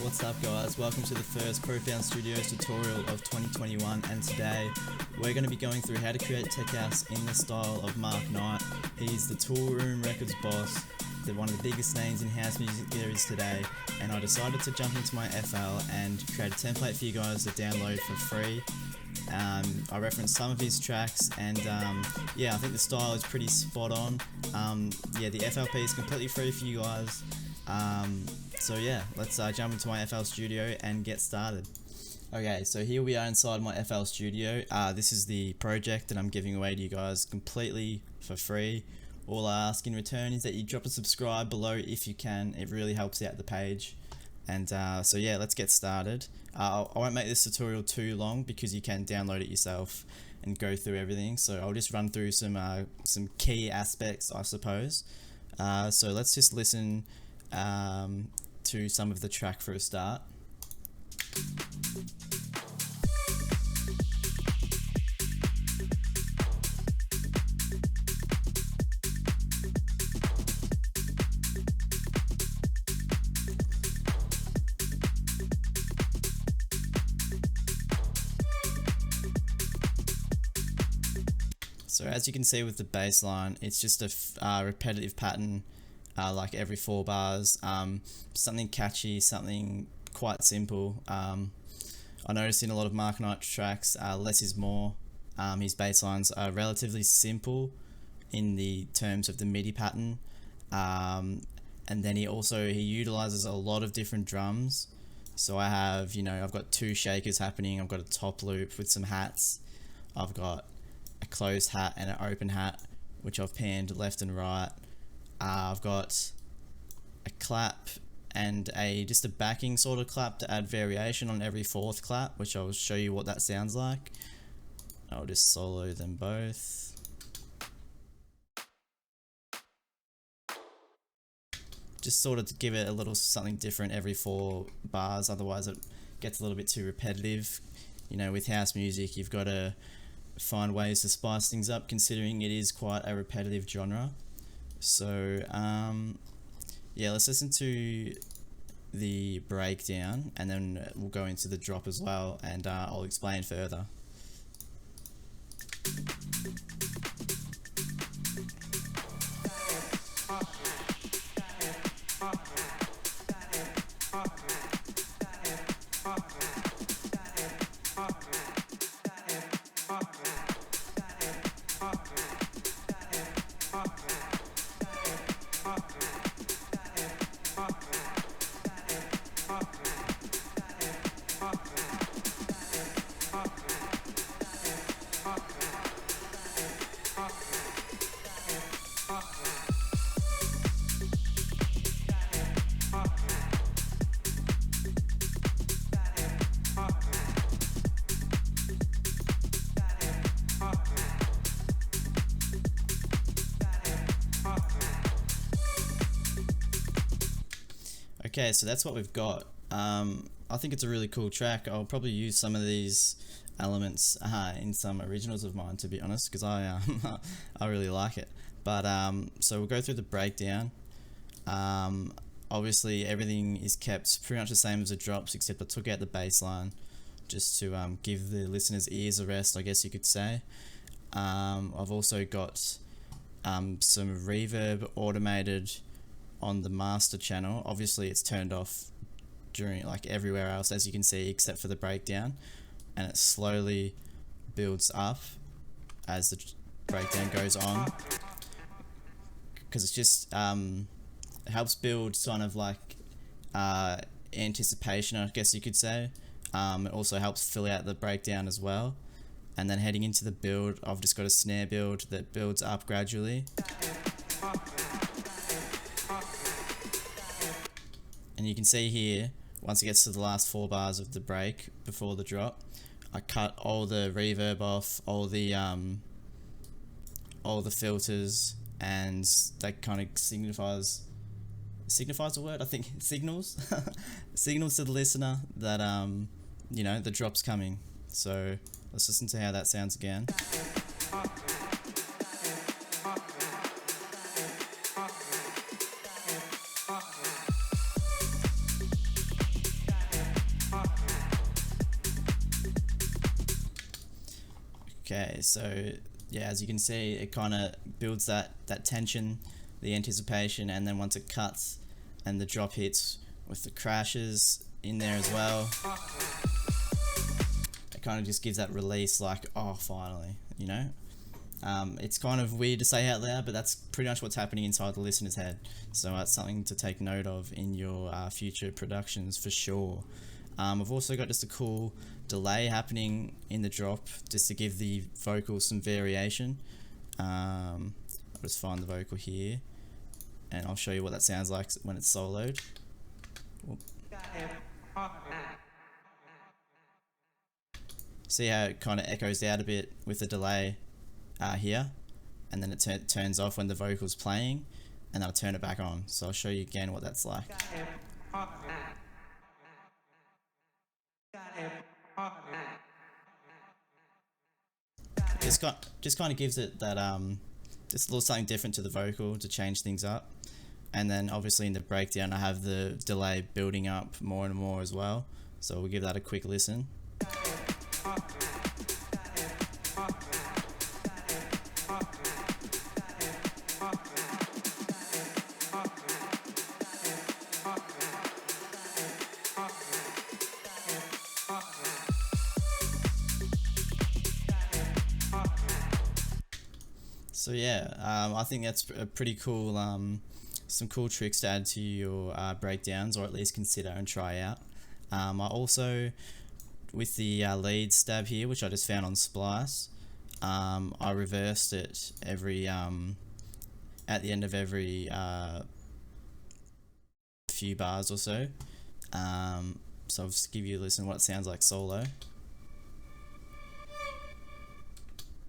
What's up guys, welcome to the first Profound Studios tutorial of 2021, and today we're going to be going through how to create tech house in the style of Mark Knight. He's the Toolroom Records boss, one of the biggest names in house music there is today, and I decided to jump into my FL and create a template for you guys to download for free. I referenced some of his tracks, and yeah, I think the style is pretty spot on. Yeah, the FLP is completely free for you guys. So yeah, let's jump into my FL Studio and get started. Okay, so here we are inside my FL Studio. This is the project that I'm giving away to you guys completely for free. All I ask in return is that you drop a subscribe below if you can. It really helps out the page. And so yeah, let's get started. I won't make this tutorial too long because you can download it yourself and go through everything. So I'll just run through some key aspects, I suppose. So let's just listen to some of the track for a start. So as you can see with the bass line, it's just a repetitive pattern, like every 4 bars, something catchy, something quite simple. I noticed in a lot of Mark Knight tracks, less is more. His bass lines are relatively simple in the terms of the MIDI pattern, and then he utilizes a lot of different drums. So I have, I've got 2 shakers happening. I've got a top loop with some hats. I've got a closed hat and an open hat, which I've panned left and right. I've got a clap and just a backing sort of clap to add variation on every 4th clap, which I'll show you what that sounds like. I'll just solo them both. Just sort of to give it a little something different every 4 bars, otherwise it gets a little bit too repetitive. With house music, you've got to find ways to spice things up, considering it is quite a repetitive genre. So yeah, let's listen to the breakdown and then we'll go into the drop as well, and I'll explain further. Okay, so that's what we've got. I think it's a really cool track. I'll probably use some of these elements in some originals of mine, to be honest, because I really like it. But so we'll go through the breakdown. Obviously everything is kept pretty much the same as the drops, except I took out the bass line just to give the listeners' ears a rest, I guess you could say. I've also got some reverb automated on the master channel. Obviously it's turned off during everywhere else, as you can see, except for the breakdown, and it slowly builds up as the breakdown goes on, because it's just it helps build kind of anticipation, I guess you could say. It also helps fill out the breakdown as well. And then heading into the build, I've just got a snare build that builds up gradually. And you can see here, once it gets to the last 4 bars of the break before the drop, I cut all the reverb off, all the filters, and that kind of signifies a word, I think, signals to the listener that the drop's coming. So let's listen to how that sounds again. Okay, so yeah, as you can see, it kind of builds that tension, the anticipation, and then once it cuts and the drop hits with the crashes in there as well, it kind of just gives that release, like, oh, finally, you know. It's kind of weird to say out loud, but that's pretty much what's happening inside the listener's head. So that's something to take note of in your future productions for sure. I've also got just a cool delay happening in the drop, just to give the vocal some variation. I'll just find the vocal here, and I'll show you what that sounds like when it's soloed. Whoop. See how it kind of echoes out a bit with the delay here, and then it turns off when the vocal's playing, and I'll turn it back on. So I'll show you again what that's like. Just kind of gives it that just a little something different to the vocal to change things up. And then obviously in the breakdown I have the delay building up more and more as well, so we'll give that a quick listen. So yeah, I think that's a pretty cool, some cool tricks to add to your breakdowns, or at least consider and try out. I also, with the lead stab here, which I just found on Splice, I reversed it every at the end of every few bars or so. So I'll just give you a listen to what it sounds like solo.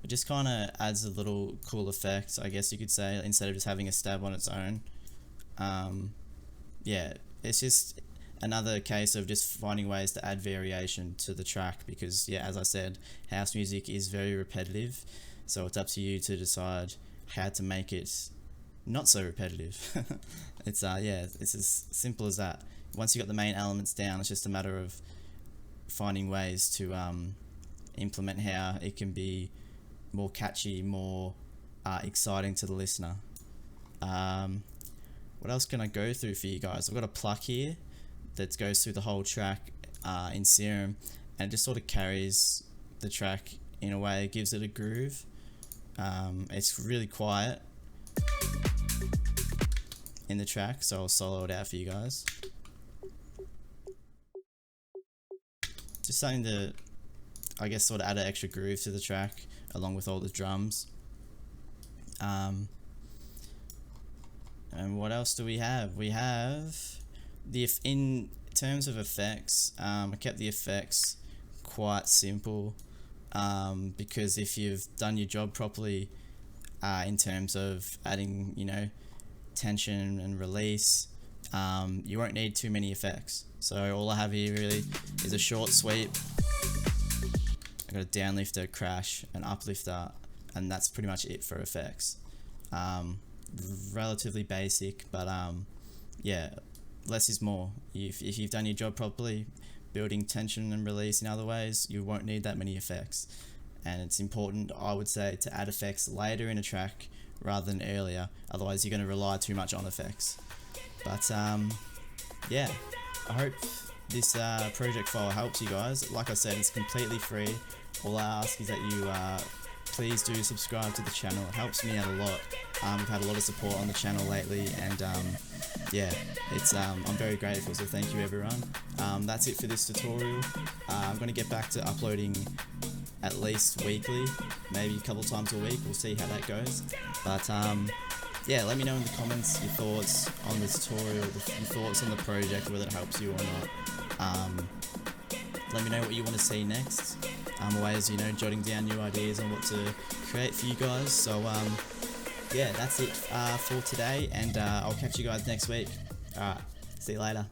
It just kind of adds a little cool effect, I guess you could say, instead of just having a stab on its own. Yeah, it's just another case of just finding ways to add variation to the track, because yeah, as I said, house music is very repetitive, so it's up to you to decide how to make it not so repetitive. It's yeah, it's as simple as that. Once you got the main elements down, it's just a matter of finding ways to implement how it can be more catchy, more exciting to the listener. What else can I go through for you guys? I've got a pluck here that goes through the whole track in Serum, and it just sort of carries the track in a way, it gives it a groove. It's really quiet in the track, so I'll solo it out for you guys. Just something to, I guess, sort of add an extra groove to the track, along with all the drums. And what else do we have? We have in terms of effects, I kept the effects quite simple, because if you've done your job properly in terms of adding, you know, tension and release, you won't need too many effects. So all I have here really is a short sweep. I got a downlifter, crash, an uplifter, and that's pretty much it for effects. Relatively basic, but yeah, less is more. If you've done your job properly, building tension and release in other ways, you won't need that many effects. And it's important, I would say, to add effects later in a track rather than earlier, otherwise you're going to rely too much on effects. But yeah, I hope this project file helps you guys. Like I said, it's completely free. All I ask is that you please do subscribe to the channel. It helps me out a lot. We've had a lot of support on the channel lately, and yeah, it's I'm very grateful, so thank you everyone. That's it for this tutorial. I'm going to get back to uploading at least weekly, maybe a couple times a week. We'll see how that goes. But yeah, let me know in the comments your thoughts on the tutorial, your thoughts on the project, whether it helps you or not. Let me know what you want to see next. Ways, you know, jotting down new ideas on what to create for you guys. So yeah, that's it for today, and I'll catch you guys next week. Alright, see you later.